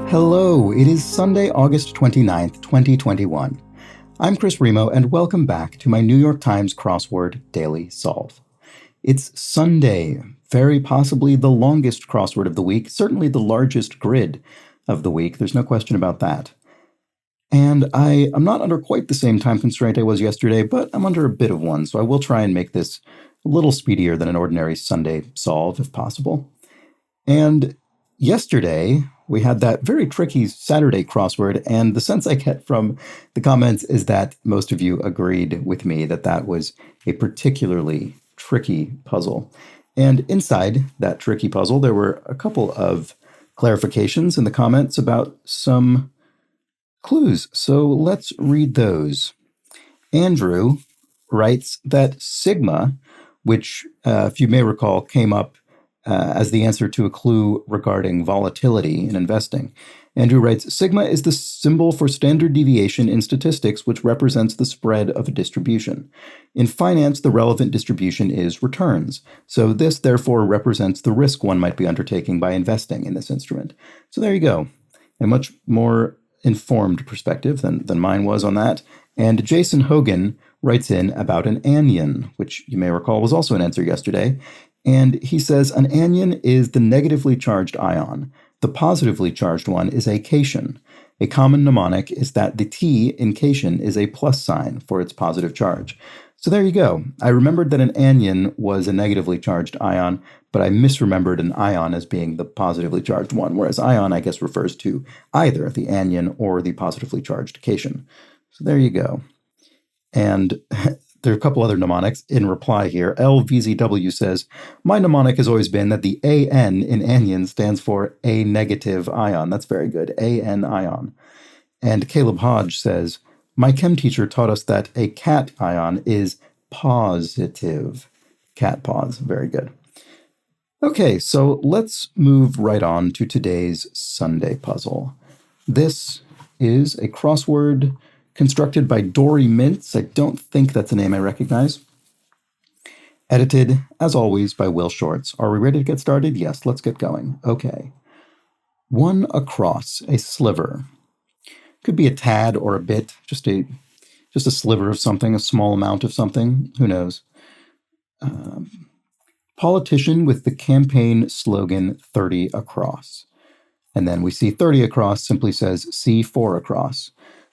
Hello, it is Sunday, August 29th, 2021. I'm Chris Remo, and welcome back to my New York Times Crossword Daily Solve. It's Sunday, very possibly the longest crossword of the week, certainly the largest grid of the week, there's no question about that. And I'm not under quite the same time constraint I was yesterday, but I'm under a bit of one, so I will try and make this a little speedier than an ordinary Sunday solve, if possible. And yesterday, we had that very tricky Saturday crossword, and the sense I get from the comments is that most of you agreed with me that that was a particularly tricky puzzle. And inside that tricky puzzle, there were a couple of clarifications in the comments about some clues. So let's read those. Andrew writes that sigma, which, if you may recall, came up as the answer to a clue regarding volatility in investing. Andrew writes, sigma is the symbol for standard deviation in statistics, which represents the spread of a distribution. In finance, the relevant distribution is returns. So this, therefore, represents the risk one might be undertaking by investing in this instrument. So there you go. A much more informed perspective than mine was on that. And Jason Hogan writes in about an anion, which you may recall was also an answer yesterday. And he says, an anion is the negatively charged ion. The positively charged one is a cation. A common mnemonic is that the T in cation is a plus sign for its positive charge. So there you go. I remembered that an anion was a negatively charged ion, but I misremembered an ion as being the positively charged one, whereas ion, I guess, refers to either the anion or the positively charged cation. So there you go. And there are a couple other mnemonics in reply here. LVZW says, my mnemonic has always been that the AN in anion stands for a negative ion. That's very good. AN ion. And Caleb Hodge says, my chem teacher taught us that a cat ion is positive. Cat pause. Very good. Okay, so let's move right on to today's Sunday puzzle. This is a crossword constructed by Dory Mintz. I don't think that's a name I recognize. Edited, as always, by Will Shorts. Are we ready to get started? Yes, let's get going. Okay. One across, a sliver. Could be a tad or a bit, just a sliver of something, a small amount of something. Who knows? Politician with the campaign slogan 30 across. And then we see 30 across simply says C4 across.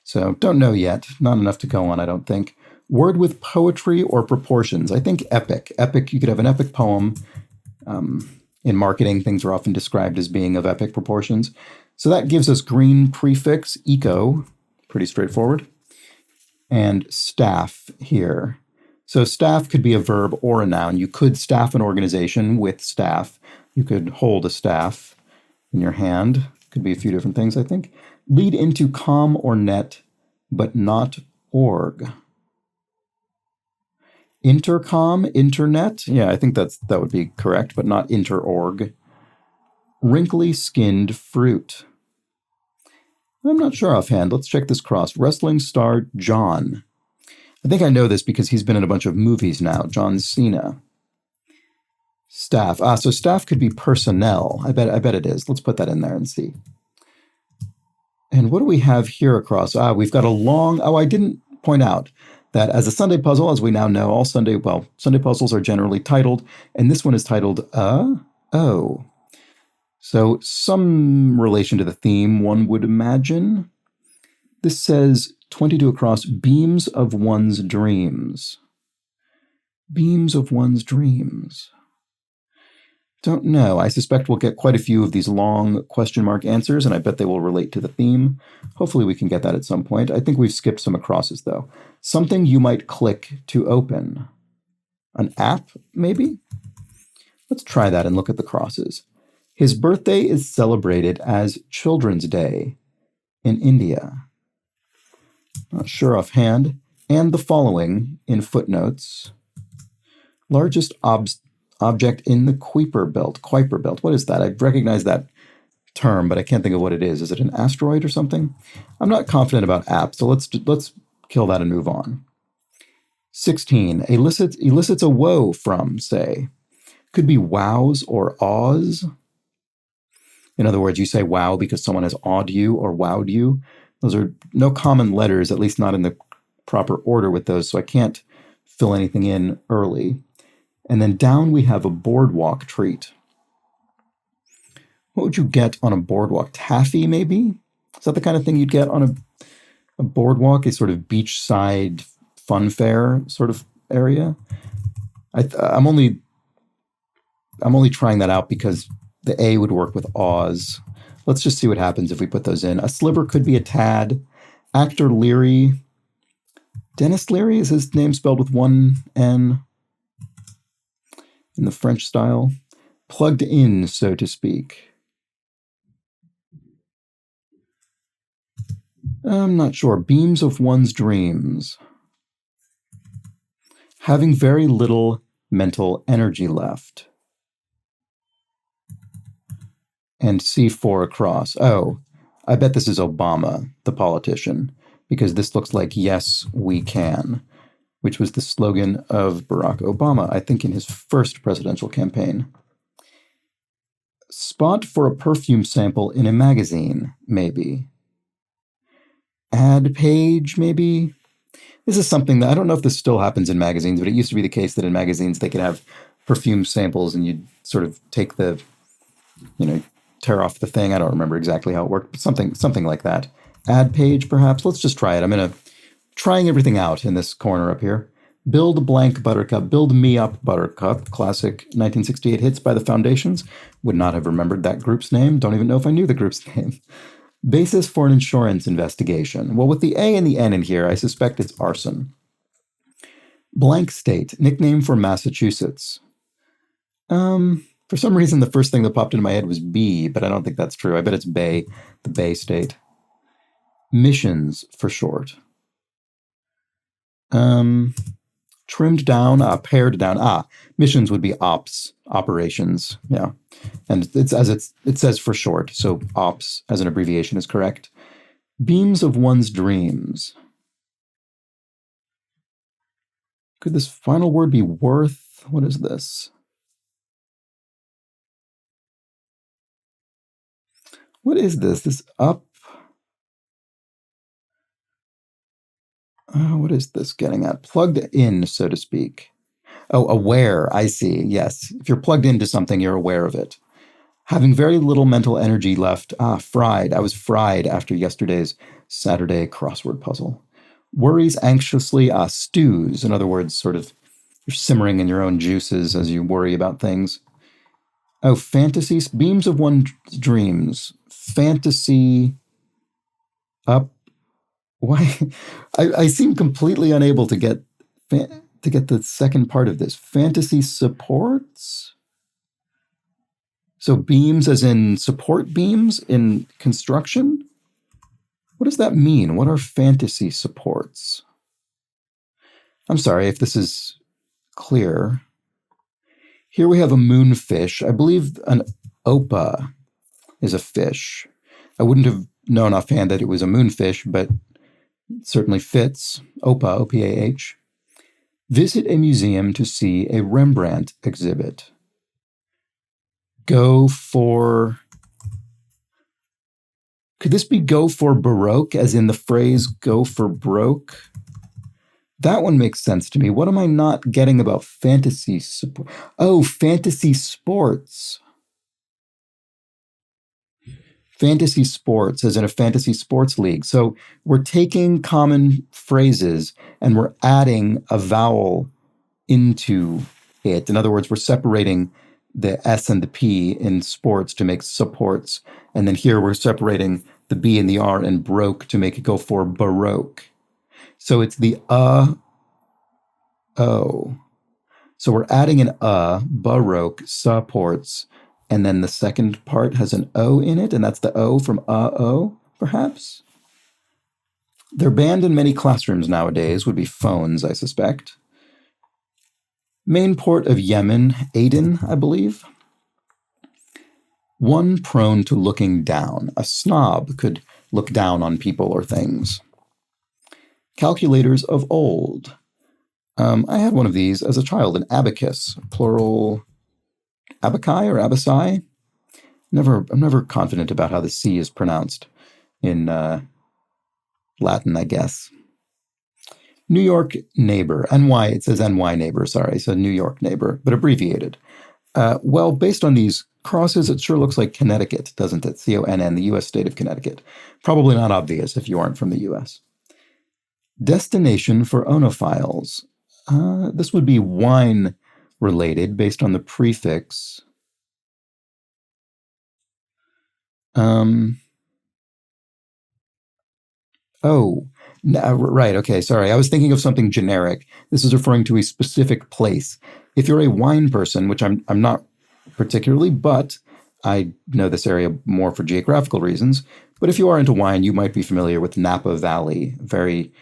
So don't know yet. Not enough to go on, I don't think. Word with poetry or proportions. I think epic. Epic, you could have an epic poem. In marketing, things are often described as being of epic proportions. So that gives us green prefix, eco. Pretty straightforward. And staff here. So staff could be a verb or a noun. You could staff an organization with staff. You could hold a staff in your hand. Could be a few different things, I think. Lead into com or net, but not org. Intercom, internet. Yeah, I think that would be correct, but not interorg. Wrinkly skinned fruit. I'm not sure offhand. Let's check this cross. Wrestling star John. I think I know this because he's been in a bunch of movies now. John Cena. Staff. So staff could be personnel. I bet it is. Let's put that in there and see. And what do we have here across? We've got a long... I didn't point out that as a Sunday puzzle, as we now know, all Sunday puzzles are generally titled, and this one is titled Oh. So some relation to the theme, one would imagine. This says 22 across, beams of one's dreams. Beams of one's dreams. Don't know. I suspect we'll get quite a few of these long question mark answers, and I bet they will relate to the theme. Hopefully we can get that at some point. I think we've skipped some acrosses, though. Something you might click to open. An app, maybe? Let's try that and look at the crosses. His birthday is celebrated as Children's Day in India. Not sure offhand. And the following in footnotes. Largest object in the Kuiper Belt. What is that? I recognize that term, but I can't think of what it is. Is it an asteroid or something? I'm not confident about apps, so let's kill that and move on. 16. Elicits a woe from, say. Could be wows or awes. In other words, you say wow because someone has awed you or wowed you. Those are no common letters, at least not in the proper order with those, so I can't fill anything in early. And then down we have a boardwalk treat. What would you get on a boardwalk? Taffy, maybe? Is that the kind of thing you'd get on a boardwalk, a sort of beachside fun fair sort of area? I'm only trying that out because the A would work with Oz. Let's just see what happens if we put those in. A sliver could be a tad. Actor Leary. Dennis Leary, is his name spelled with one N in the French style? Plugged in, so to speak. I'm not sure. Beams of one's dreams. Having very little mental energy left. And C4 across. Oh, I bet this is Obama, the politician, because this looks like "Yes, we can," which was the slogan of Barack Obama, I think in his first presidential campaign. Spot for a perfume sample in a magazine, maybe. Ad page, maybe. This is something that, I don't know if this still happens in magazines, but it used to be the case that in magazines they could have perfume samples and you'd sort of take the, tear off the thing. I don't remember exactly how it worked, but something like that. Ad page, perhaps. Let's just try it. Trying everything out in this corner up here. Build blank Buttercup. Build Me Up Buttercup. Classic 1968 hits by the Foundations. Would not have remembered that group's name. Don't even know if I knew the group's name. Basis for an insurance investigation. Well, with the A and the N in here, I suspect it's arson. Blank state. Nickname for Massachusetts. For some reason, the first thing that popped into my head was B, but I don't think that's true. I bet it's Bay, the Bay State. Missions, for short. Trimmed down, pared down. Missions would be ops, operations, yeah. And it says for short, so ops as an abbreviation is correct. Beams of one's dreams. Could this final word be worth? What is this? What is this? This up? What is this getting at? Plugged in, so to speak. Oh, aware. I see. Yes. If you're plugged into something, you're aware of it. Having very little mental energy left. Fried. I was fried after yesterday's Saturday crossword puzzle. Worries anxiously. Stews. In other words, sort of you're simmering in your own juices as you worry about things. Oh, fantasies. Beams of one's dreams. Fantasy up. Why? I seem completely unable to get the second part of this. Fantasy supports? So beams as in support beams in construction? What does that mean? What are fantasy supports? I'm sorry if this is clear. Here we have a moonfish. I believe an opa is a fish. I wouldn't have known offhand that it was a moonfish, but it certainly fits. Opa, O-P-A-H. Visit a museum to see a Rembrandt exhibit. Go for... Could this be go for Baroque, as in the phrase go for broke? That one makes sense to me. What am I not getting about fantasy support? Oh, fantasy sports. Fantasy sports, as in a fantasy sports league. So we're taking common phrases and we're adding a vowel into it. In other words, we're separating the S and the P in sports to make supports. And then here we're separating the B and the R and broke to make it go for Baroque. So it's the O. So we're adding an Baroque, supports, and then the second part has an O in it, and that's the O from O, perhaps? They're banned in many classrooms nowadays, would be phones, I suspect. Main port of Yemen, Aden, I believe. One prone to looking down. A snob could look down on people or things. Calculators of old. I had one of these as a child, an abacus, plural abaci or abaci. I'm never confident about how the C is pronounced in Latin, I guess. New York neighbor, NY, it says NY neighbor, sorry, so New York neighbor, but abbreviated. Well, based on these crosses, it sure looks like Connecticut, doesn't it? CONN, the U.S. state of Connecticut. Probably not obvious if you aren't from the U.S. Destination for onophiles. This would be wine related based on the prefix. Oh, right. Okay, sorry. I was thinking of something generic. This is referring to a specific place. If you're a wine person, which I'm not particularly, but I know this area more for geographical reasons. But if you are into wine, you might be familiar with Napa Valley, very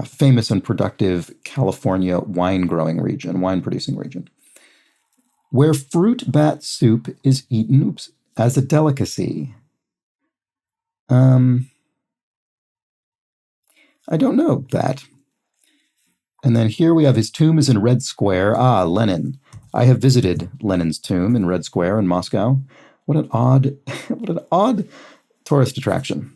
famous and productive California wine growing region, wine producing region, where fruit bat soup is eaten as a delicacy. I don't know that. And then here we have his tomb is in Red Square. Ah, Lenin. I have visited Lenin's tomb in Red Square in Moscow. What an odd tourist attraction.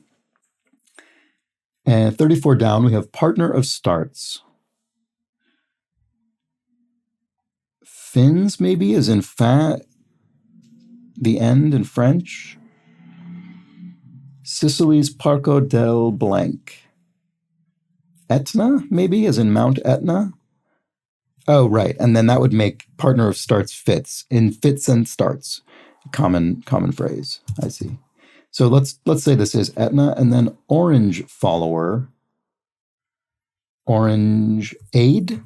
And 34 down, we have partner of starts. Fins, maybe, as in the end in French. Sicily's Parco del Blanc. Etna, maybe, as in Mount Etna. Oh, right. And then that would make partner of starts fits, in fits and starts. Common phrase. I see. So let's say this is Etna, and then orange follower. Orange aid,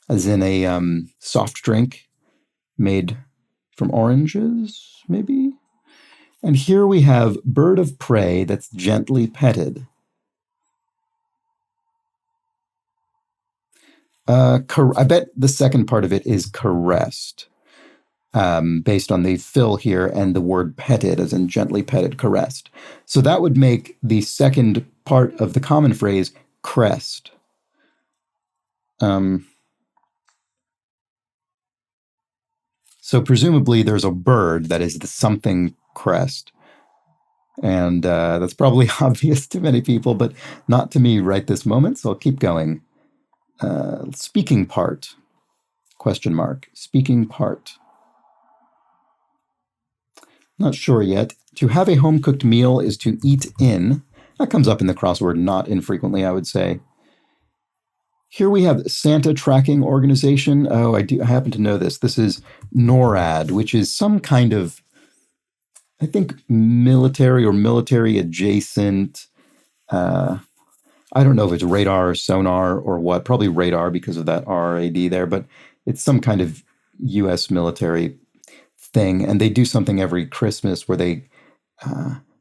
as in a soft drink made from oranges, maybe. And here we have bird of prey that's gently petted. I bet the second part of it is caressed, based on the fill here and the word petted, as in gently petted, caressed. So that would make the second part of the common phrase crest. So presumably there's a bird that is the something crest. And that's probably obvious to many people, but not to me right this moment, so I'll keep going. Speaking part, ? Speaking part. Not sure yet. To have a home-cooked meal is to eat in. That comes up in the crossword not infrequently, I would say. Here we have Santa Tracking Organization. Oh, I happen to know this. This is NORAD, which is some kind of, I think, military or military adjacent. I don't know if it's radar or sonar or what. Probably radar because of that RAD there, but it's some kind of U.S. military thing. And they do something every Christmas where they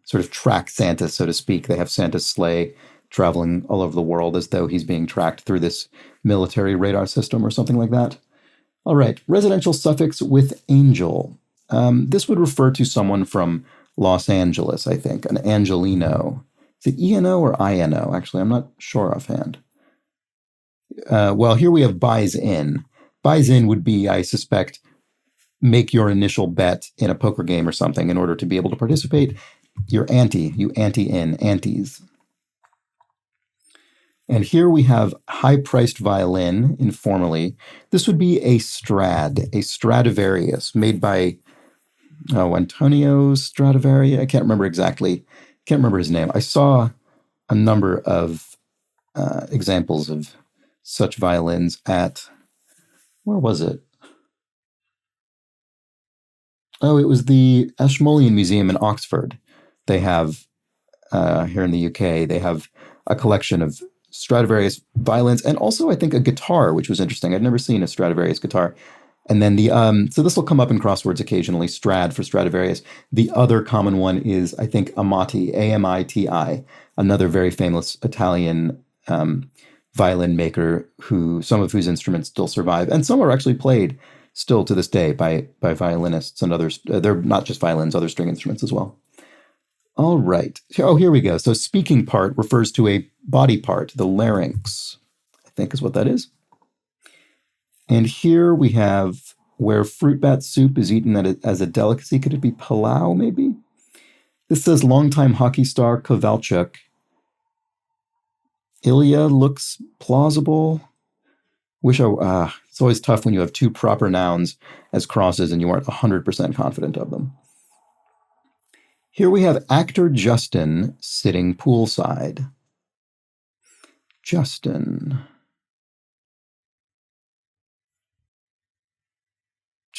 sort of track Santa, so to speak. They have Santa's sleigh traveling all over the world as though he's being tracked through this military radar system or something like that. All right, residential suffix with angel. This would refer to someone from Los Angeles, I think, an Angelino. Is it ENO or INO? Actually, I'm not sure offhand. Well, here we have buys in. Buys in would be, I suspect, make your initial bet in a poker game or something in order to be able to participate. You're ante. You ante in. Antes. And here we have high-priced violin, informally. This would be a Stradivarius, made by Antonio Stradivari. I can't remember exactly. Can't remember his name. I saw a number of examples of such violins at, where was it? Oh, it was the Ashmolean Museum in Oxford. They have, here in the UK, they have a collection of Stradivarius violins and also, I think, a guitar, which was interesting. I'd never seen a Stradivarius guitar. And then so this will come up in crosswords occasionally, Strad for Stradivarius. The other common one is, I think, Amati, Amiti, another very famous Italian violin maker some of whose instruments still survive. And some are actually played still to this day by violinists and others. They're not just violins, other string instruments as well. All right. Oh, here we go. So speaking part refers to a body part, the larynx, I think is what that is. And here we have where fruit bat soup is eaten as a delicacy. Could it be Palau, maybe? This says longtime hockey star Kovalchuk. Ilya looks plausible. It's always tough when you have two proper nouns as crosses and you aren't 100% confident of them. Here we have actor Justin sitting poolside. Justin.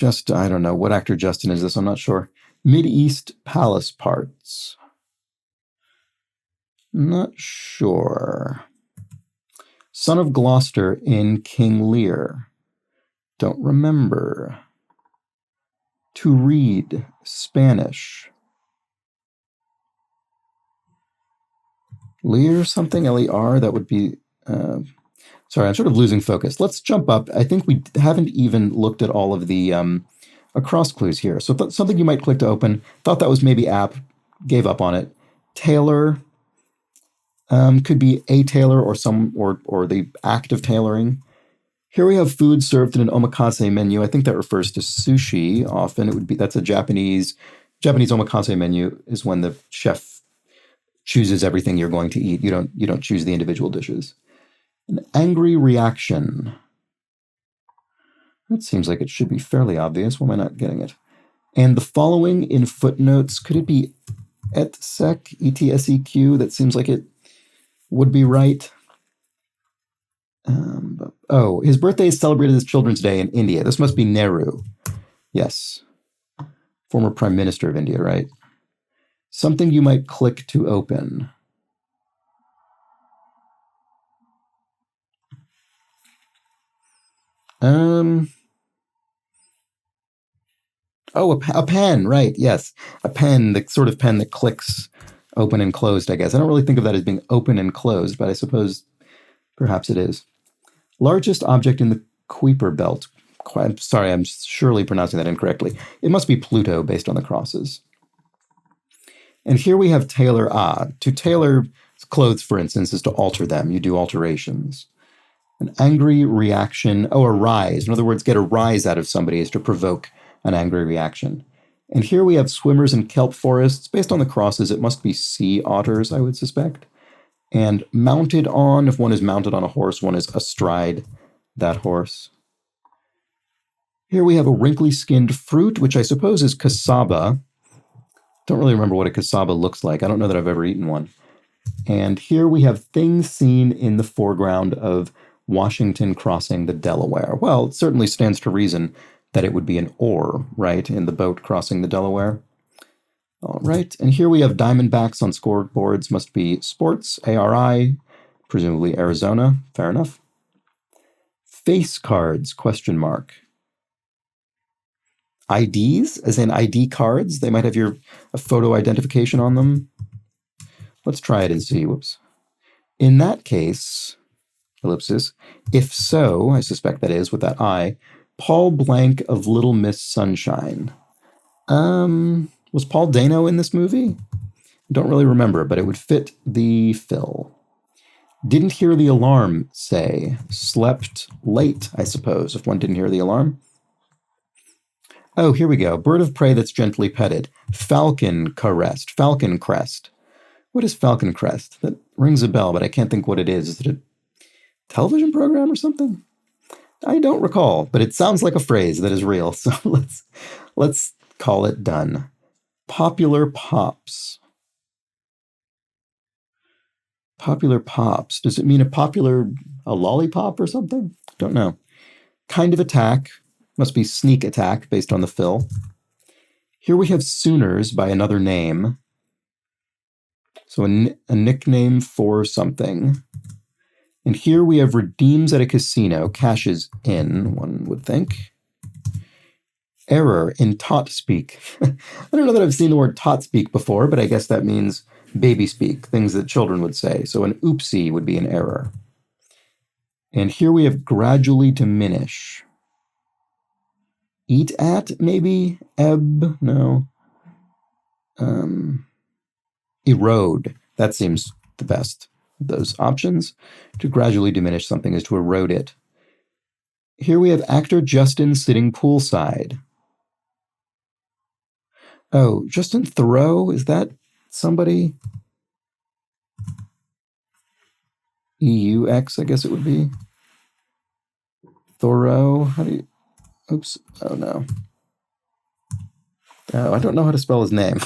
I don't know. What actor Justin is this? I'm not sure. Mideast Palace parts. Not sure. Son of Gloucester in King Lear. Don't remember. To read. Spanish. Lear something? L-E-R? That would be... sorry, I'm sort of losing focus. Let's jump up. I think we haven't even looked at all of the across clues here. So something you might click to open. Thought that was maybe app. Gave up on it. Tailor. Could be a tailor or the act of tailoring. Here we have food served in an omakase menu. I think that refers to sushi often. That's a Japanese omakase menu is when the chef chooses everything you're going to eat. You don't choose the individual dishes. An angry reaction. That seems like it should be fairly obvious. Why am I not getting it? And the following in footnotes, could it be etsec, E-T-S-E-Q? That seems like it would be right. His birthday is celebrated as Children's Day in India. This must be Nehru. Yes. Former Prime Minister of India, right? Something you might click to open. A pen, right, yes. A pen, the sort of pen that clicks open and closed, I guess. I don't really think of that as being open and closed, but I suppose perhaps it is. Largest object in the Kuiper belt. I'm sorry, I'm surely pronouncing that incorrectly. It must be Pluto based on the crosses. And here we have tailor. To tailor clothes, for instance, is to alter them. You do alterations. An angry reaction. A rise. In other words, get a rise out of somebody is to provoke an angry reaction. And here we have swimmers in kelp forests. Based on the crosses, it must be sea otters, I would suspect. And mounted on, if one is mounted on a horse, one is astride that horse. Here we have a wrinkly skinned fruit, which I suppose is cassava. Don't really remember what a cassava looks like. I don't know that I've ever eaten one. And here we have things seen in the foreground of Washington crossing the Delaware. Well, it certainly stands to reason that it would be an oar, right, in the boat crossing the Delaware. All right, and here we have Diamondbacks on scoreboards. Must be sports, ARI, presumably Arizona. Fair enough. Face cards, question mark. IDs, as in ID cards. They might have a photo identification on them. Let's try it and see. Whoops. In that case, ellipsis, if so, I suspect that is with that I, Paul Blank of Little Miss Sunshine. Was Paul Dano in this movie? I don't really remember, but it would fit the fill. Didn't hear the alarm, say. Slept late, I suppose, if one didn't hear the alarm. Oh, here we go. Bird of prey that's gently petted. Falcon crest. Falcon crest. What is falcon crest? That rings a bell, but I can't think what it is. Is it a television program or something? I don't recall, but it sounds like a phrase that is real. So let's call it done. Popular pops. Popular pops. Does it mean a lollipop or something? Don't know. Kind of attack. Must be sneak attack based on the fill. Here we have Sooners by another name. So a nickname for something. And here we have redeems at a casino, cashes in, one would think. Error in tot speak. I don't know that I've seen the word tot speak before, but I guess that means baby speak, things that children would say. So an oopsie would be an error. And here we have gradually diminish. Eat at, maybe? Ebb? No. Erode. That seems the best of those options. To gradually diminish something is to erode it. Here we have actor Justin sitting poolside. Oh, Justin Theroux, is that somebody? EUX, I guess it would be. Thoreau, how do you, oops, oh no. Oh, I don't know how to spell his name.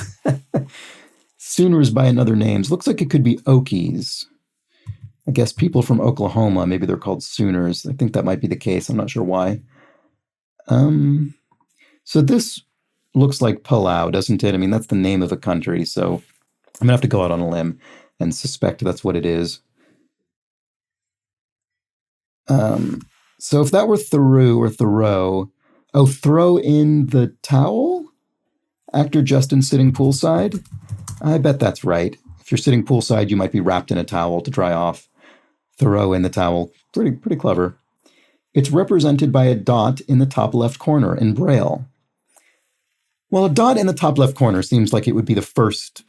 Sooners by another names. Looks like it could be Okies. I guess people from Oklahoma, maybe they're called Sooners. I think that might be the case. I'm not sure why. So this looks like Palau, doesn't it? I mean, that's the name of a country, so I'm gonna have to go out on a limb and suspect that's what it is. So if that were Theroux or Thoreau, oh, throw in the towel? Actor Justin sitting poolside? I bet that's right. If you're sitting poolside, you might be wrapped in a towel to dry off. Thoreau in the towel. Pretty clever. It's represented by a dot in the top left corner in Braille. Well, a dot in the top left corner seems like it would be the first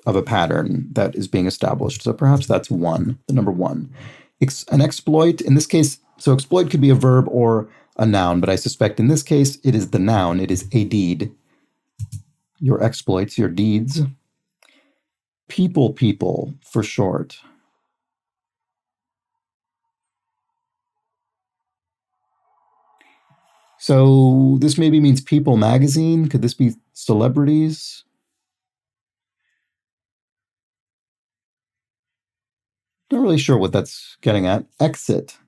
of a pattern that is being established. So perhaps that's one, the number one. An exploit, in this case, so exploit could be a verb or a noun, but I suspect in this case it is the noun. It is a deed. Your exploits, your deeds. People for short. So this maybe means People magazine. Could this be celebrities? Not really sure what that's getting at. Exit.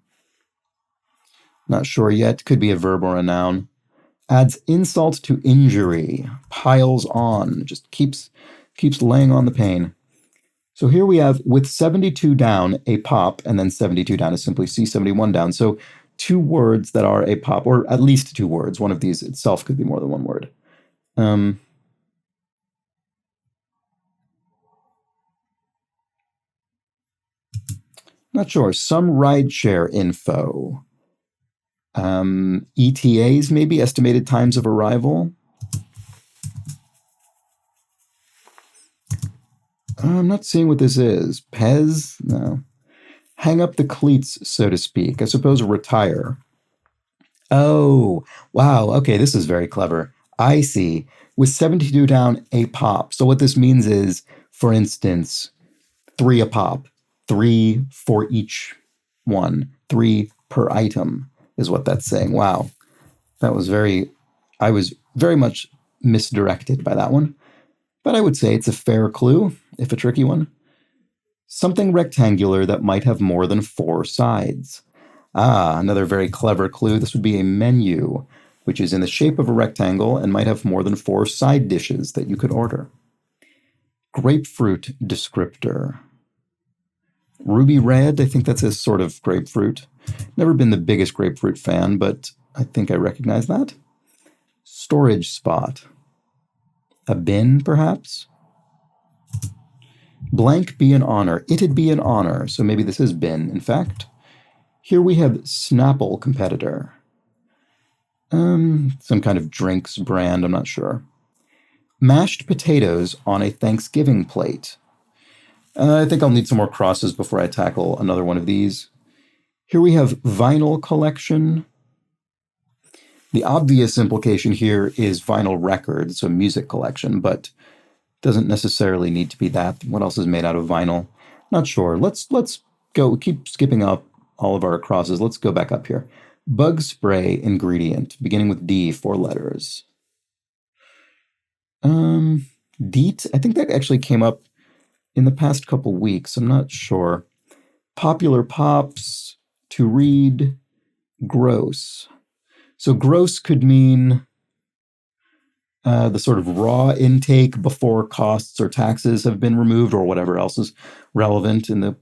Not sure yet. Could be a verb or a noun. Adds insult to injury. Piles on. Just keeps laying on the pain. So here we have, with 72 down, a pop, and then 72 down is simply C71 down. So two words that are a pop, or at least two words. One of these itself could be more than one word. Not sure. Some rideshare info. ETAs, maybe, estimated times of arrival. I'm not seeing what this is. Pez? No. Hang up the cleats, so to speak. I suppose retire. Oh, wow. Okay, this is very clever. I see. With 72 down, a pop. So what this means is, for instance, 3 a pop. 3 for each one. 3 per item is what that's saying. Wow. That was I was very much misdirected by that one. But I would say it's a fair clue, if a tricky one. Something rectangular that might have more than 4 sides. Ah, another very clever clue. This would be a menu, which is in the shape of a rectangle and might have more than 4 side dishes that you could order. Grapefruit descriptor. Ruby red, I think that's a sort of grapefruit. Never been the biggest grapefruit fan, but I think I recognize that. Storage spot. A bin, perhaps? Blank be an honor. It'd be an honor. So maybe this is bin, in fact. Here we have Snapple competitor. Some kind of drinks brand, I'm not sure. Mashed potatoes on a Thanksgiving plate. I think I'll need some more crosses before I tackle another one of these. Here we have vinyl collection. The obvious implication here is vinyl record, so music collection, but doesn't necessarily need to be that. What else is made out of vinyl? Not sure. Let's go. Keep skipping up all of our crosses. Let's go back up here. Bug spray ingredient, beginning with D, 4 letters. DEET. I think that actually came up in the past couple weeks. I'm not sure. Popular pops, to read, gross. So gross could mean the sort of raw intake before costs or taxes have been removed, or whatever else is relevant in the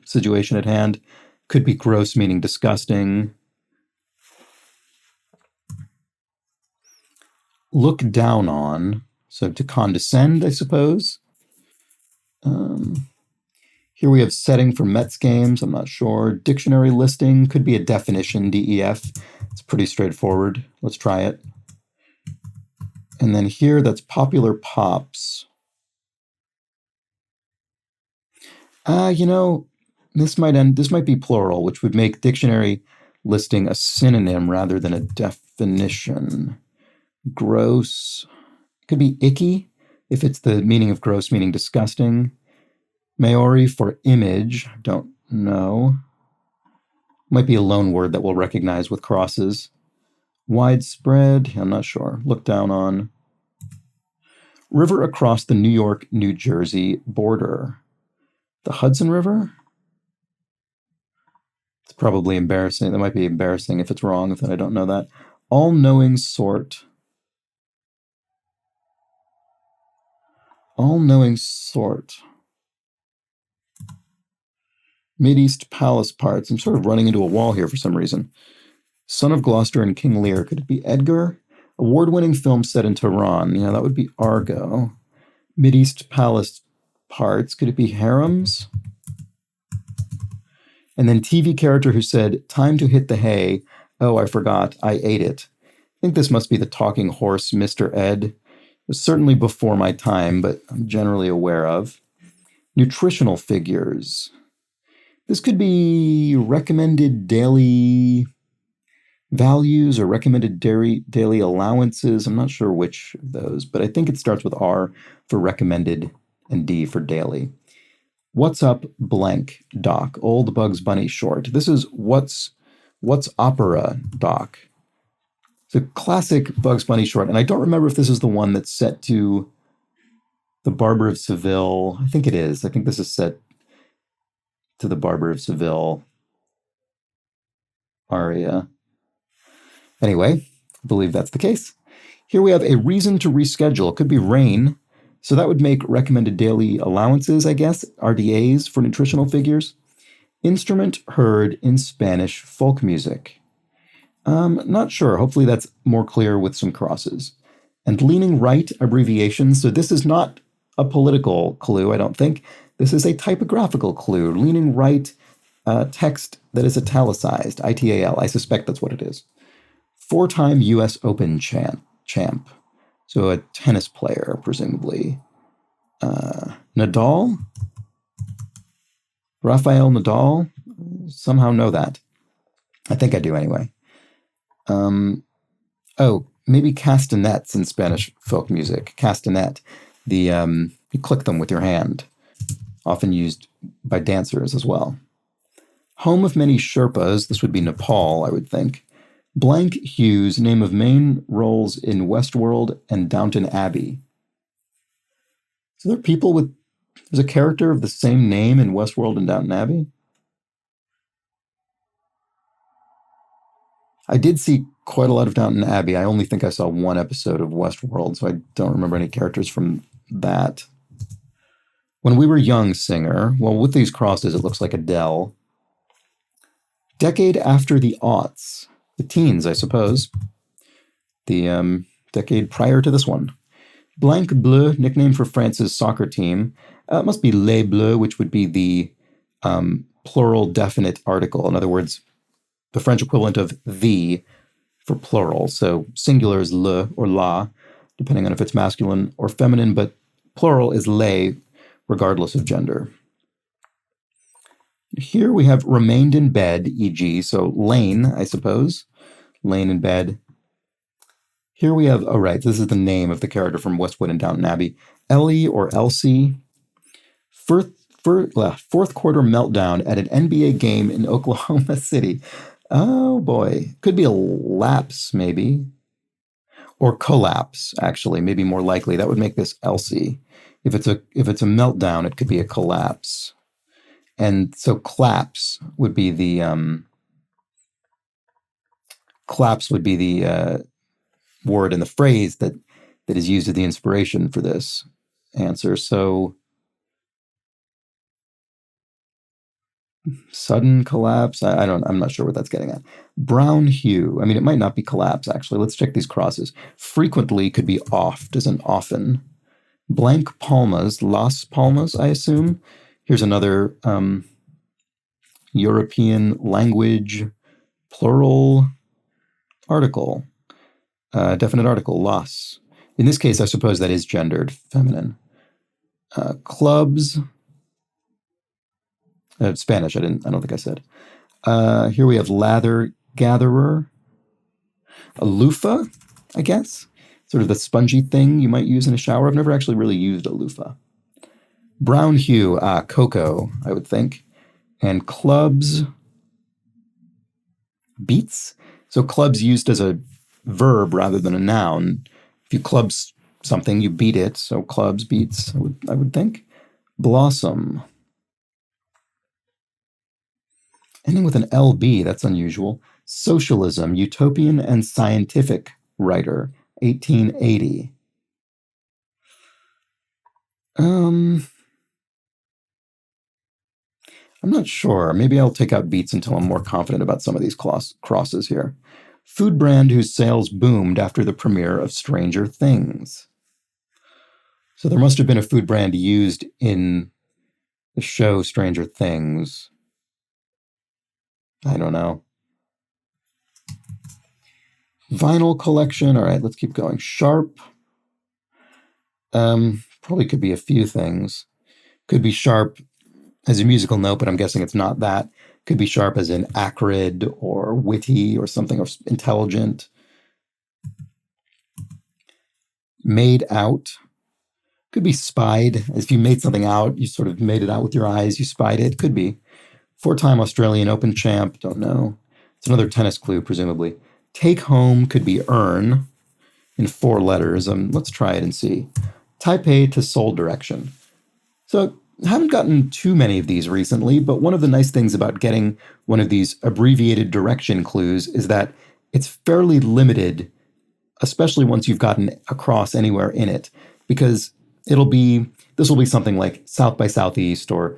situation at hand. Could be gross meaning disgusting. Look down on, so to condescend, I suppose. Here we have setting for Mets games. I'm not sure. Dictionary listing could be a definition, DEF. It's pretty straightforward. Let's try it. And then here, that's popular pops. This might be plural, which would make dictionary listing a synonym rather than a definition. Gross could be icky, if it's the meaning of gross meaning disgusting. Maori for image, don't know. Might be a loan word that we'll recognize with crosses. Widespread, I'm not sure. Look down on. River across the New York-New Jersey border. The Hudson River? It's probably embarrassing. That might be embarrassing if it's wrong, if I don't know that. All-knowing sort. All-knowing sort. Mideast palace parts. I'm sort of running into a wall here for some reason. Son of Gloucester and King Lear. Could it be Edgar? Award-winning film set in Tehran. Yeah, that would be Argo. Mideast palace parts. Could it be harems? And then TV character who said, time to hit the hay. Oh, I forgot. I ate it. I think this must be the talking horse, Mr. Ed. It was certainly before my time, but I'm generally aware of. Nutritional figures. This could be recommended daily values or recommended daily allowances. I'm not sure which of those, but I think it starts with R for recommended and D for daily. What's up blank doc? Old Bugs Bunny short. This is what's opera doc. It's a classic Bugs Bunny short, and I don't remember if this is the one that's set to The Barber of Seville. I think it is. I think this is set to The Barber of Seville aria. Anyway, I believe that's the case. Here we have a reason to reschedule. It could be rain. So that would make recommended daily allowances, I guess, RDAs for nutritional figures. Instrument heard in Spanish folk music. Not sure. Hopefully that's more clear with some crosses. And leaning right abbreviation. So this is not a political clue, I don't think. This is a typographical clue. Leaning right, text that is italicized, ITAL. I suspect that's what it is. 4-time U.S. Open champ. So a tennis player, presumably. Nadal? Rafael Nadal? Somehow know that. I think I do anyway. Maybe castanets in Spanish folk music. Castanet. You click them with your hand. Often used by dancers as well. Home of many Sherpas. This would be Nepal, I would think. Blank Hughes, name of main roles in Westworld and Downton Abbey. So there's a character of the same name in Westworld and Downton Abbey? I did see quite a lot of Downton Abbey. I only think I saw one episode of Westworld, so I don't remember any characters from that. When we were young, singer. Well, with these crosses, it looks like Adele. Decade after the aughts. The teens, I suppose. The decade prior to this one. Blanc Bleu, nickname for France's soccer team. It must be Les Bleus, which would be the plural definite article. In other words, the French equivalent of the for plural. So singular is le or la, depending on if it's masculine or feminine, but plural is les, regardless of gender. Here we have remained in bed, e.g., so Lane, I suppose. Lane in bed. Here we have, this is the name of the character from Westwood and Downton Abbey. Ellie or Elsie. Fourth quarter meltdown at an NBA game in Oklahoma City. Oh boy. Could be a lapse, maybe. Or collapse, actually, maybe more likely. That would make this Elsie. If it's a meltdown, it could be a collapse. And so claps would be the word in the phrase that is used as the inspiration for this answer. So sudden collapse. I'm not sure what that's getting at. Brown hue. I mean, it might not be collapse, actually. Let's check these crosses. Frequently could be oft, as in often. Blank palmas, Las Palmas, I assume. Here's another European language plural article. Definite article, las. In this case, I suppose that is gendered, feminine. Clubs. Spanish, I don't think I said. Here we have lather, gatherer. A loofah, I guess. Sort of the spongy thing you might use in a shower. I've never actually really used a loofah. Brown hue, cocoa, I would think. And clubs, beats. So clubs used as a verb rather than a noun. If you club something, you beat it. So clubs, beats, I would think. Blossom. Ending with an LB, that's unusual. Socialism, utopian and scientific writer, 1880. I'm not sure. Maybe I'll take out beats until I'm more confident about some of these crosses here. Food brand whose sales boomed after the premiere of Stranger Things. So there must have been a food brand used in the show Stranger Things. I don't know. Vinyl collection. All right, let's keep going. Sharp. Probably could be a few things. Could be sharp as a musical note, but I'm guessing it's not that. Could be sharp as in acrid or witty or something, or intelligent. Made out. Could be spied. If you made something out, you sort of made it out with your eyes, you spied it. Could be. 4-time Australian Open champ, don't know. It's another tennis clue, presumably. Take home could be earn in 4 letters. Let's try it and see. Taipei to Seoul direction. So I haven't gotten too many of these recently, but one of the nice things about getting one of these abbreviated direction clues is that it's fairly limited, especially once you've gotten across anywhere in it, because this will be something like south by southeast or,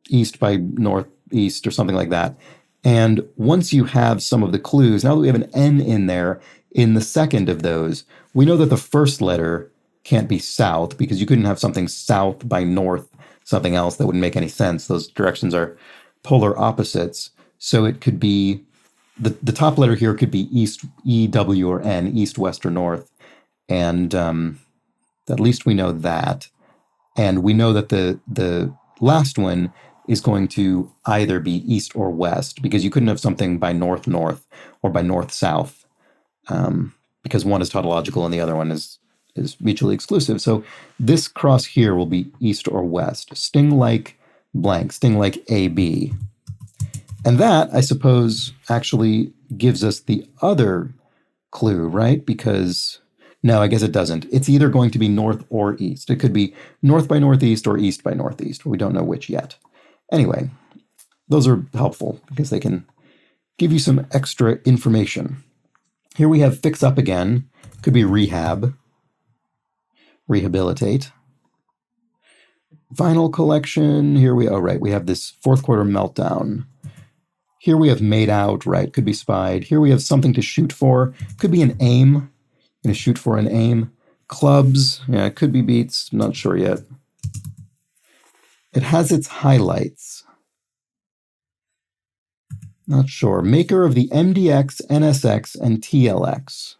east by northeast or something like that. And once you have some of the clues, now that we have an N in there in the second of those, we know that the first letter can't be south because you couldn't have something south by north, something else that wouldn't make any sense. Those directions are polar opposites. So it could be, the top letter here could be east, E, W, or N, east, west, or north. And at least we know that. And we know that the last one is going to either be east or west, because you couldn't have something by north-north or by north-south, because one is tautological and the other one is mutually exclusive. So this cross here will be east or west. Sting like blank, sting like AB. And that, I suppose, actually gives us the other clue, right? Because, no, I guess it doesn't. It's either going to be north or east. It could be north by northeast or east by northeast. We don't know which yet. Anyway, those are helpful because they can give you some extra information. Here we have fix up again. Could be rehab, rehabilitate. Vinyl collection. Here we have this fourth quarter meltdown. Here we have made out, right? Could be spied. Here we have something to shoot for. Could be an aim. Going to shoot for an aim. Clubs. Yeah, it could be beats. I'm not sure yet. It has its highlights. Not sure. Maker of the MDX, NSX, and TLX.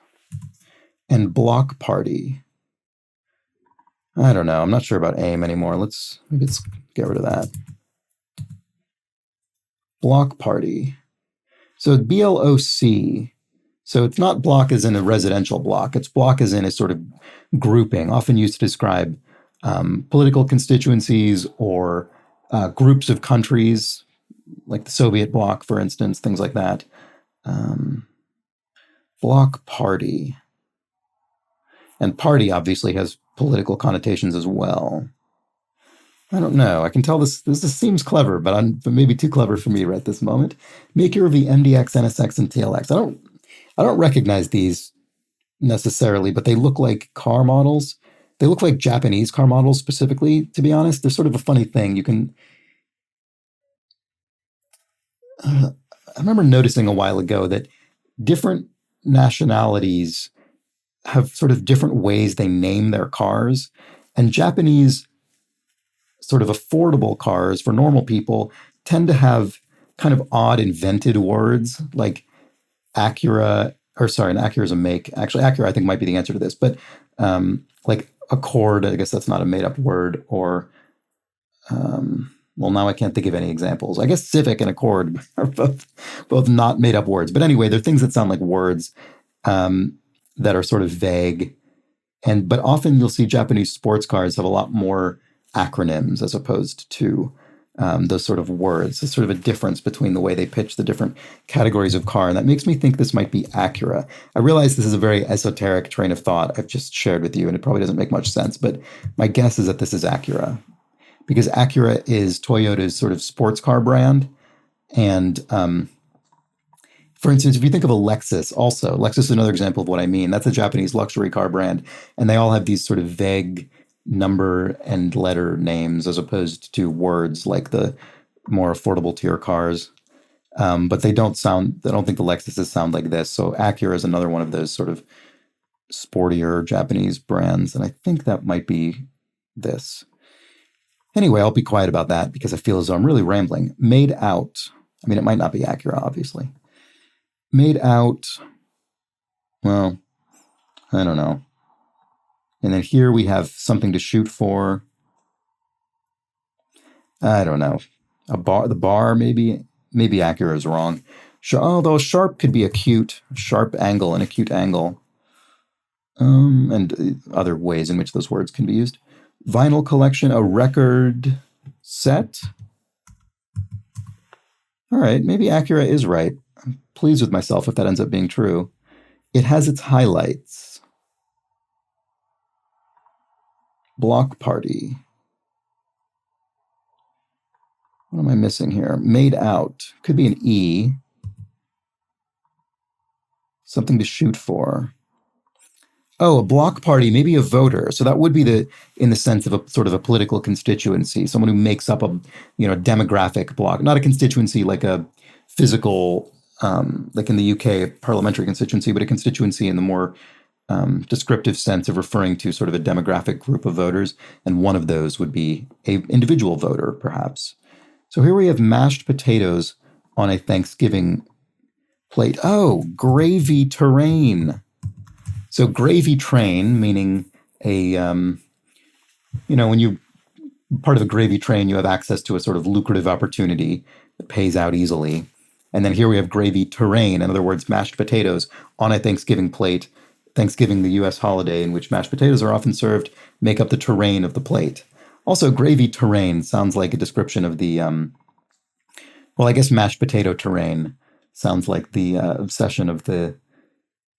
And Block Party. I don't know. I'm not sure about AIM anymore. Maybe let's get rid of that. Block Party. So BLOC. So it's not block as in a residential block. It's block as in a sort of grouping, often used to describe political constituencies or groups of countries, like the Soviet bloc, for instance, things like that. Bloc party. And party obviously has political connotations as well. I don't know. I can tell this seems clever, but maybe too clever for me right at this moment. Maker of the MDX, NSX, and TLX. I don't recognize these necessarily, but they look like car models. They look like Japanese car models specifically, to be honest. They're sort of a funny thing. You can... I remember noticing a while ago that different nationalities have sort of different ways they name their cars. And Japanese sort of affordable cars for normal people tend to have kind of odd invented words like Acura, and Acura is a make. Actually, Acura I think might be the answer to this, but like Accord, I guess that's not a made up word, or Well, now I can't think of any examples. I guess civic and accord are both not made up words. But anyway, they're things that sound like words that are sort of vague. But often you'll see Japanese sports cars have a lot more acronyms as opposed to those sort of words. There's sort of a difference between the way they pitch the different categories of car. And that makes me think this might be Acura. I realize this is a very esoteric train of thought I've just shared with you, and it probably doesn't make much sense. But my guess is that this is Acura, because Acura is Toyota's sort of sports car brand. And for instance, if you think of a Lexus also, Lexus is another example of what I mean. That's a Japanese luxury car brand. And they all have these sort of vague number and letter names as opposed to words like the more affordable tier cars. But I don't think the Lexuses sound like this. So Acura is another one of those sort of sportier Japanese brands. And I think that might be this. Anyway, I'll be quiet about that because I feel as though I'm really rambling. Made out. I mean, it might not be Acura, obviously. Made out. Well, I don't know. And then here we have something to shoot for. I don't know. The bar, maybe Acura is wrong. Although sharp could be acute, sharp angle, an acute angle. And other ways in which those words can be used. Vinyl collection, a record set. All right, maybe Acura is right. I'm pleased with myself if that ends up being true. It has its highlights. Block party. What am I missing here? Made out. Could be an E. Something to shoot for. Oh, a block party, maybe a voter. So that would be in the sense of a sort of a political constituency, someone who makes up a demographic block, not a constituency like a physical, like in the UK, parliamentary constituency, but a constituency in the more descriptive sense of referring to sort of a demographic group of voters. And one of those would be an individual voter, perhaps. So here we have mashed potatoes on a Thanksgiving plate. Oh, gravy terrain. So gravy train, meaning when you part of a gravy train, you have access to a sort of lucrative opportunity that pays out easily. And then here we have gravy terrain, in other words, mashed potatoes on a Thanksgiving plate. Thanksgiving, the U.S. holiday in which mashed potatoes are often served, make up the terrain of the plate. Also, gravy terrain sounds like a description of the, I guess mashed potato terrain sounds like the obsession of the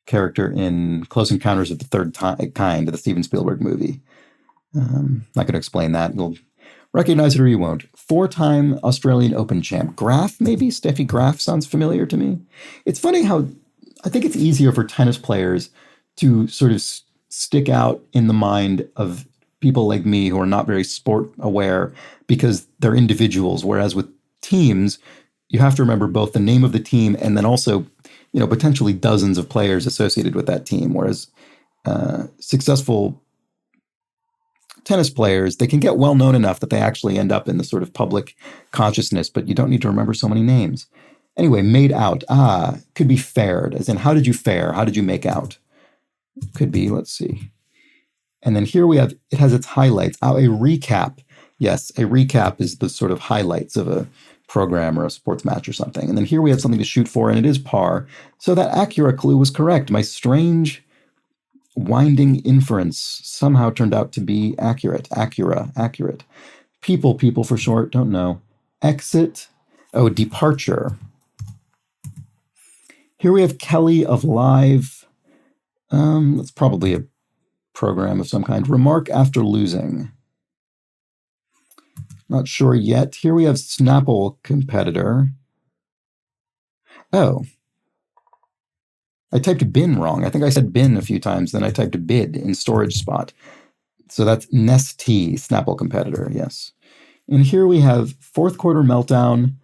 character in Close Encounters of the Third Kind, the Steven Spielberg movie. Not going to explain that. You'll recognize it or you won't. 4-time Australian Open champ. Graf, maybe? Steffi Graf sounds familiar to me. It's funny how I think it's easier for tennis players to sort of stick out in the mind of people like me who are not very sport aware because they're individuals, whereas with teams, you have to remember both the name of the team and then also potentially dozens of players associated with that team, whereas successful tennis players, they can get well known enough that they actually end up in the sort of public consciousness, but you don't need to remember so many names. Anyway, made out. Could be fared, as in how did you fare? How did you make out? Could be, let's see. And then here we have, it has its highlights. A recap. Yes, a recap is the sort of highlights of a program or a sports match or something. And then here we have something to shoot for, and it is par. So that Acura clue was correct. My strange winding inference somehow turned out to be accurate. Accurate. People for short, don't know. Exit. Oh, departure. Here we have Kelly of Live. That's probably a program of some kind. Remark after losing. Not sure yet. Here we have Snapple competitor. Oh. I typed bin wrong. I think I said bin a few times, then I typed bid in storage spot. So that's Nestea, Snapple competitor, yes. And here we have fourth quarter meltdown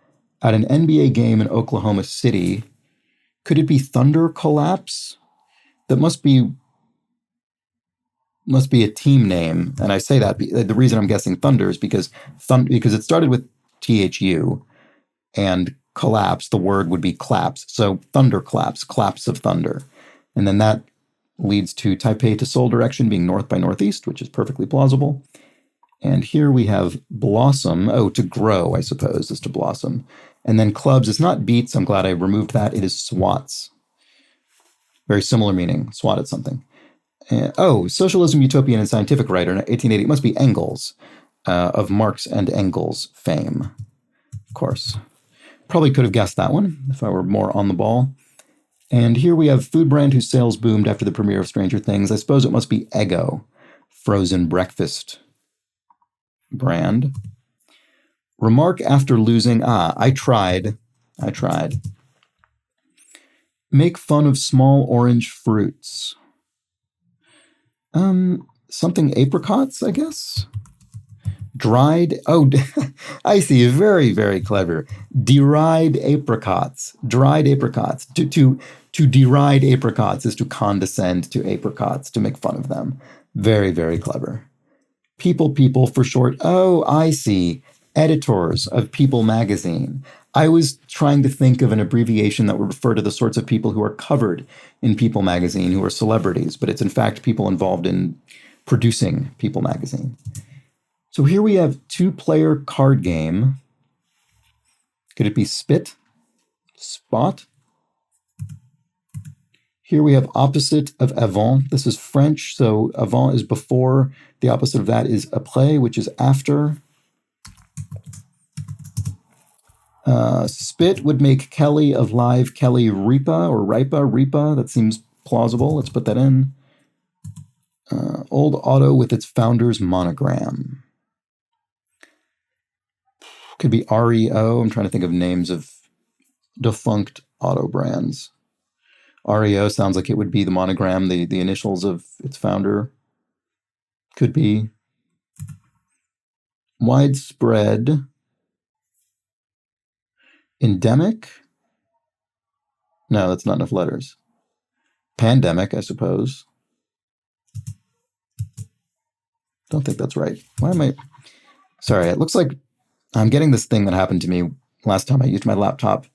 at an NBA game in Oklahoma City. Could it be thunder collapse? That must be a team name, and I say that the reason I'm guessing thunder is because it started with THU, and collapse, the word would be claps. So thunder claps of thunder. And then that leads to Taipei to Seoul direction being north by northeast, which is perfectly plausible. And here we have blossom. Oh, to grow, I suppose, is to blossom. And then clubs is not beats. I'm glad I removed that. It is swats. Very similar meaning. Swat at something. Socialism, Utopian, and Scientific Writer, 1880. It must be Engels, of Marx and Engels fame, of course. Probably could have guessed that one if I were more on the ball. And here we have food brand whose sales boomed after the premiere of Stranger Things. I suppose it must be Eggo, frozen breakfast brand. Remark after losing. I tried. Make fun of small orange fruits. Something apricots, I guess. Dried. Oh, I see. Very, very clever. Deride apricots. Dried apricots. To deride apricots is to condescend to apricots, to make fun of them. Very, very clever. People for short. Oh, I see. Editors of People magazine. I was trying to think of an abbreviation that would refer to the sorts of people who are covered in People magazine, who are celebrities, but it's in fact people involved in producing People magazine. So here we have two-player card game. Could it be spit? Spot? Here we have opposite of avant. This is French, so avant is before. The opposite of that is après, which is after. Spit would make Kelly of live Kelly Ripa or Ripa. That seems plausible. Let's put that in. Old auto with its founder's monogram. Could be REO. I'm trying to think of names of defunct auto brands. REO sounds like it would be the monogram, the initials of its founder. Could be. Widespread. Endemic? No, that's not enough letters. Pandemic, I suppose. Don't think that's right. Why am I... Sorry, it looks like I'm getting this thing that happened to me last time I used my laptop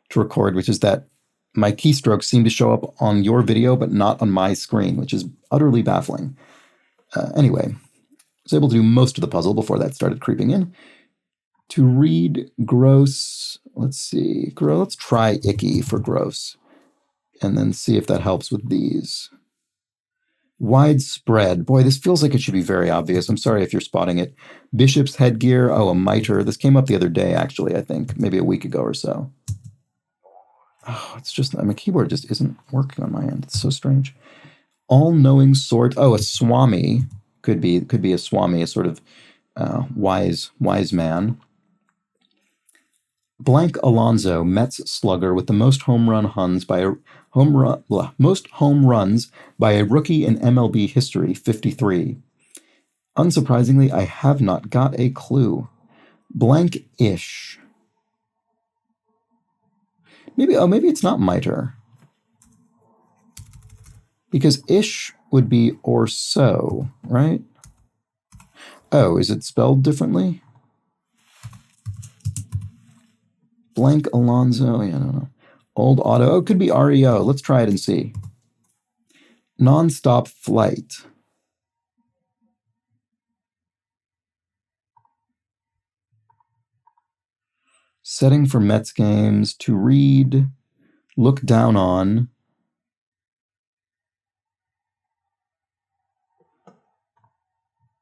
to record, which is that my keystrokes seem to show up on your video, but not on my screen, which is utterly baffling. Anyway, I was able to do most of the puzzle before that started creeping in. To read gross, let's see. Let's try icky for gross, and then see if that helps with these. Widespread. Boy, this feels like it should be very obvious. I'm sorry if you're spotting it. Bishop's headgear. Oh, a mitre. This came up the other day, actually, I think. Maybe a week ago or so. Oh, it's just, my keyboard just isn't working on my end. It's so strange. All-knowing sort. Oh, a swami. Could be a swami, a sort of wise man. Blank Alonso, Mets slugger with the most home runs by a rookie in MLB history, 53. Unsurprisingly, I have not got a clue. Blank-ish. Maybe it's not mitre. Because ish would be or so, right? Oh, is it spelled differently? Blank Alonso, I don't know. Old auto, oh, it could be REO. Let's try it and see. Non-stop flight. Setting for Mets games, to read, look down on.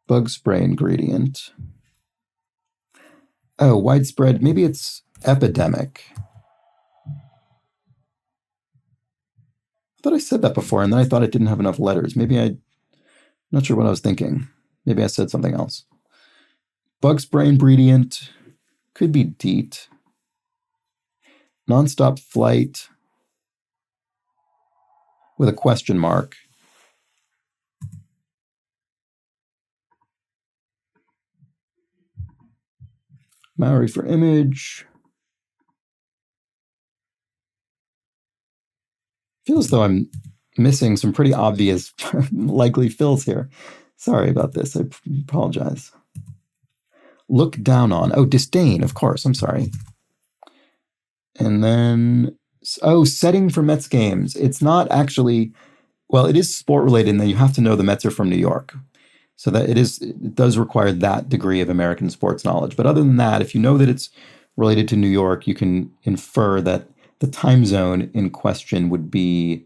Bug spray ingredient. Oh, widespread, maybe it's epidemic. I thought I said that before, and then I thought it didn't have enough letters. Not sure what I was thinking. Maybe I said something else. Bug spray ingredient, could be DEET. Nonstop flight with a question mark. Maori for image. Feels as though I'm missing some pretty obvious likely fills here. Sorry about this. I apologize. Look down on. Oh, disdain, of course. I'm sorry. And then, setting for Mets games. It's not actually, well, it is sport related, and then you have to know the Mets are from New York. So that it does require that degree of American sports knowledge. But other than that, if you know that it's related to New York, you can infer that the time zone in question would be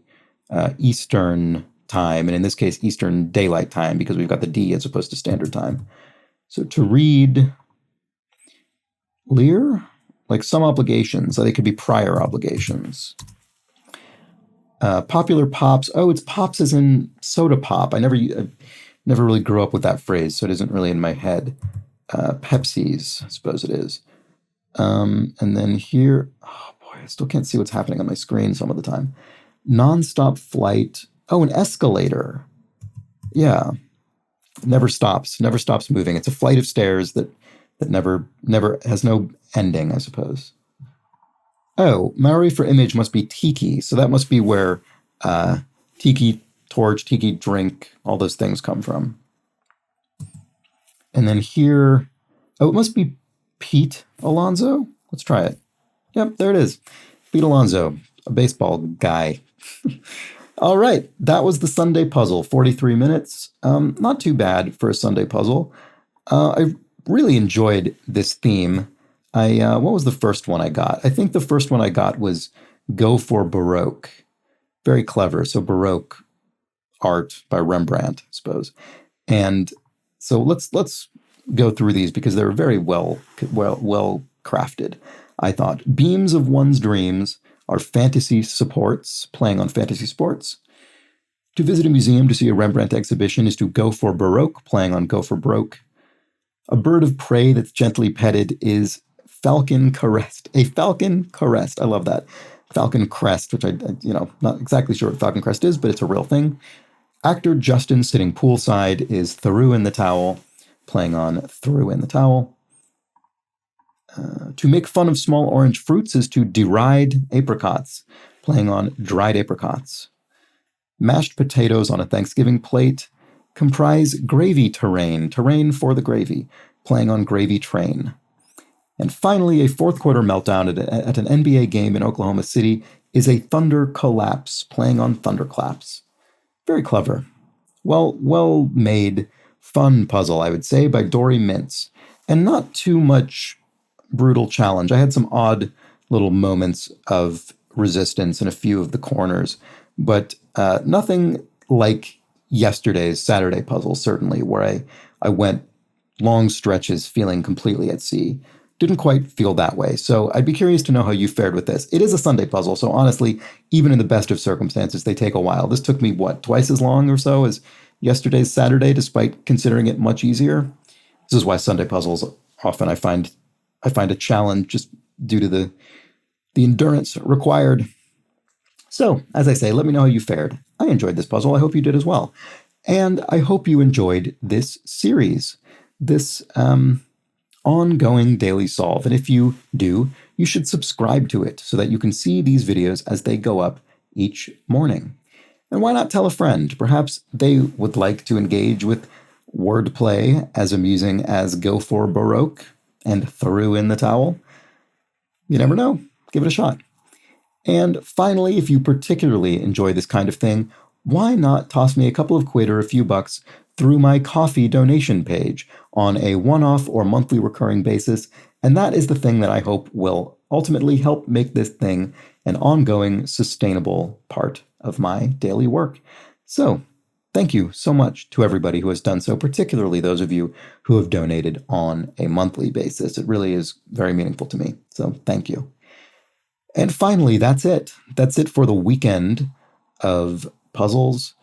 Eastern time, and in this case, Eastern Daylight Time, because we've got the D as opposed to Standard Time. So to read Lear, like some obligations, so they could be prior obligations. Popular pops. Oh, it's pops as in soda pop. I never really grew up with that phrase, so it isn't really in my head. Pepsi's, I suppose it is. And then here, oh boy, I still can't see what's happening on my screen some of the time. Nonstop flight. Oh, an escalator. Yeah. Never stops moving. It's a flight of stairs that never has no ending, I suppose. Oh, Maori for image must be tiki. So that must be where tiki torch, tiki drink, all those things come from. And then here, oh, it must be Pete Alonso. Let's try it. Yep, there it is. Pete Alonso, a baseball guy. All right, that was the Sunday puzzle, 43 minutes. Not too bad for a Sunday puzzle. I really enjoyed this theme. What was the first one I got? I think the first one I got was Go for Baroque. Very clever. So Baroque art by Rembrandt, I suppose. And so let's go through these because they're very well crafted. I thought beams of one's dreams are fantasy supports, playing on fantasy sports. To visit a museum to see a Rembrandt exhibition is to go for Baroque, playing on go for Baroque. A bird of prey that's gently petted is falcon caressed. A falcon caressed. I love that. Falcon crest, which I not exactly sure what falcon crest is, but it's a real thing. Actor Justin sitting poolside is threw in the towel, playing on threw in the towel. To make fun of small orange fruits is to deride apricots, playing on dried apricots. Mashed potatoes on a Thanksgiving plate comprise gravy terrain for the gravy, playing on gravy train. And finally, a fourth quarter meltdown at an NBA game in Oklahoma City is a thunder collapse, playing on thunderclaps. Very clever. Well made, fun puzzle, I would say, by Dory Mintz. And not too much brutal challenge. I had some odd little moments of resistance in a few of the corners, but nothing like yesterday's Saturday puzzle, certainly, where I went long stretches feeling completely at sea. Didn't quite feel that way. So I'd be curious to know how you fared with this. It is a Sunday puzzle, so honestly, even in the best of circumstances, they take a while. This took me, twice as long or so as yesterday's Saturday, despite considering it much easier. This is why Sunday puzzles often I find a challenge just due to the endurance required. So, as I say, let me know how you fared. I enjoyed this puzzle. I hope you did as well. And I hope you enjoyed this series, this ongoing daily solve. And if you do, you should subscribe to it so that you can see these videos as they go up each morning. And why not tell a friend? Perhaps they would like to engage with wordplay as amusing as Go for Baroque and threw in the towel. You never know. Give it a shot. And finally, if you particularly enjoy this kind of thing, why not toss me a couple of quid or a few bucks through my coffee donation page on a one-off or monthly recurring basis? And that is the thing that I hope will ultimately help make this thing an ongoing, sustainable part of my daily work. So, thank you so much to everybody who has done so, particularly those of you who have donated on a monthly basis. It really is very meaningful to me. So, thank you. And finally, that's it. That's it for the weekend of puzzles.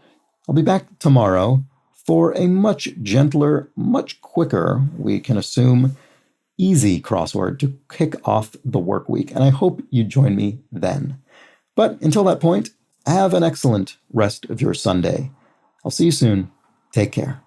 I'll be back tomorrow for a much gentler, much quicker, we can assume, easy crossword to kick off the work week. And I hope you join me then. But until that point, have an excellent rest of your Sunday. I'll see you soon. Take care.